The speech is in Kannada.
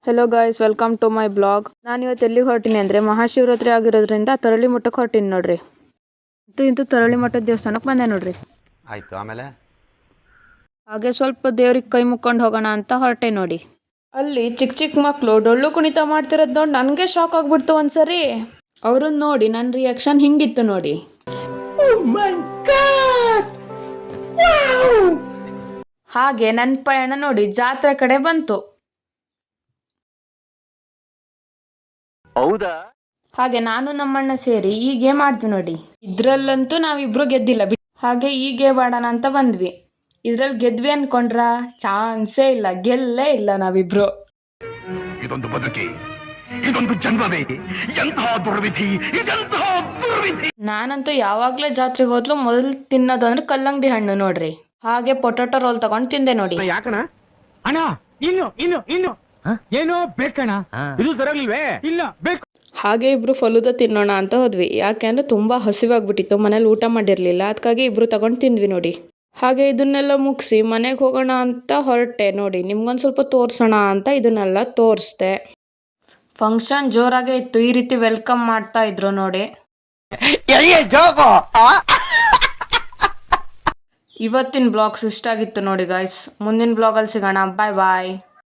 Hello guys, welcome to my blog. ನಾನು ಇವತ್ತು ಎಲ್ಲಿಗೆ ಹೊರಟೀನಿ ಅಂದರೆ ಮಹಾಶಿವರಾತ್ರಿ ಆಗಿರೋದ್ರಿಂದ ತರಳಿ ಮಠಕ್ಕೆ ಹೊರಟೀನಿ ನೋಡ್ರಿ. ಇಂತೂ ತರಳಿ ಮಠದ ದೇವಸ್ಥಾನಕ್ಕೆ ಬಂದೆ ನೋಡ್ರಿ. ಆಯ್ತು. ಆಮೇಲೆ ಹಾಗೆ ಸ್ವಲ್ಪ ದೇವ್ರಿಗೆ ಕೈ ಮುಕ್ಕೊಂಡು ಹೋಗೋಣ ಅಂತ ಹೊರಟೆ ನೋಡಿ. ಅಲ್ಲಿ ಚಿಕ್ಕ ಚಿಕ್ಕ ಮಕ್ಕಳು ಡೊಳ್ಳು ಕುಣಿತ ಮಾಡ್ತಿರೋದು ನೋಡಿ ನನಗೆ ಶಾಕ್ ಆಗ್ಬಿಡ್ತು ಒಂದ್ಸರಿ. ಅವ್ರನ್ನ ನೋಡಿ ನನ್ನ ರಿಯಾಕ್ಷನ್ ಹಿಂಗಿತ್ತು ನೋಡಿ. ಹಾಗೆ ನನ್ನ ಪಯಣ ನೋಡಿ ಜಾತ್ರೆ ಕಡೆ ಬಂತು. ಹೌದಾ? ಹಾಗೆ ನಾನು ನಮ್ಮಣ್ಣ ಸೇರಿ ಈ ಗೇಮ್ ಆಡ್ದ್ವಿ ನೋಡಿ. ಇದ್ರಲ್ಲಂತೂ ನಾವಿಬ್ರು ಗೆದ್ದಿಲ್ಲ. ಹಾಗೆ ಈ ಗೇಮ್ ಆಡೋಣ ಅಂತ ಬಂದ್ವಿ. ಇದ್ರಲ್ಲಿ ಗೆದ್ವಿ ಅನ್ಕೊಂಡ್ರ ಚಾನ್ಸೇ ಇಲ್ಲ, ಗೆಲ್ಲೇ ಇಲ್ಲ ನಾವಿಬ್ರು. ಇದೊಂದು ಬದುಕಿ, ಇದೊಂದು ಜನ್ಮವೇ, ಎಂತಹ ದುರ್ವಿಧಿ, ಇದೆಂತಹ ದುರ್ವಿಧಿ. ನಾನಂತೂ ಯಾವಾಗ್ಲೇ ಜಾತ್ರೆಗೆ ಹೋದ್ಲು ಮೊದಲು ತಿನ್ನೋದು ಅಂದ್ರೆ ಕಲ್ಲಂಗಡಿ ಹಣ್ಣು ನೋಡ್ರಿ. ಹಾಗೆ ಪೊಟೊಟೊ ರೋಲ್ ತಗೊಂಡು ತಿಂದೆ ನೋಡಿ. ಯಾಕಣ ಅಣ್ಣ? ಇನ್ನು ಏನೋ ಬೇಕಣ್ಣ, ಇದು ಸರಿಯಾಗಿಲ್ವೇ? ಇಲ್ಲ ಬೇಕು. ಹಾಗೆ ಇಬ್ರು ಫಲೂದ ತಿನ್ನೋಣ ಅಂತ ಹೋದ್ವಿ. ಯಾಕೆಂದ್ರೆ ತುಂಬಾ ಹಸಿವಾಗ್ಬಿಟ್ಟಿತ್ತು, ಮನೇಲಿ ಊಟ ಮಾಡಿರ್ಲಿಲ್ಲ. ಅದಕ್ಕಾಗಿ ಇಬ್ರು ತಗೊಂಡು ತಿಂದ್ವಿ ನೋಡಿ. ಹಾಗೆ ಇದನ್ನೆಲ್ಲ ಮುಗಿಸಿ ಮನೆಗೆ ಹೋಗೋಣ ಅಂತ ಹೊರಟೆ ನೋಡಿ. ನಿಮ್ಗೊಂದು ಸ್ವಲ್ಪ ತೋರ್ಸೋಣ ಅಂತ ಇದನ್ನೆಲ್ಲ ತೋರಿಸ್ದೆ. ಫಂಕ್ಷನ್ ಜೋರಾಗೆ ಇತ್ತು. ಈ ರೀತಿ ವೆಲ್ಕಮ್ ಮಾಡ್ತಾ ಇದ್ರು ನೋಡಿ. ಇವತ್ತಿನ ಬ್ಲಾಗ್ಸ್ ಇಷ್ಟ ಆಗಿತ್ತು ನೋಡಿ ಗಾಯ್ಸ್. ಮುಂದಿನ ಬ್ಲಾಗಲ್ಲಿ ಸಿಗೋಣ. ಬಾಯ್ ಬಾಯ್.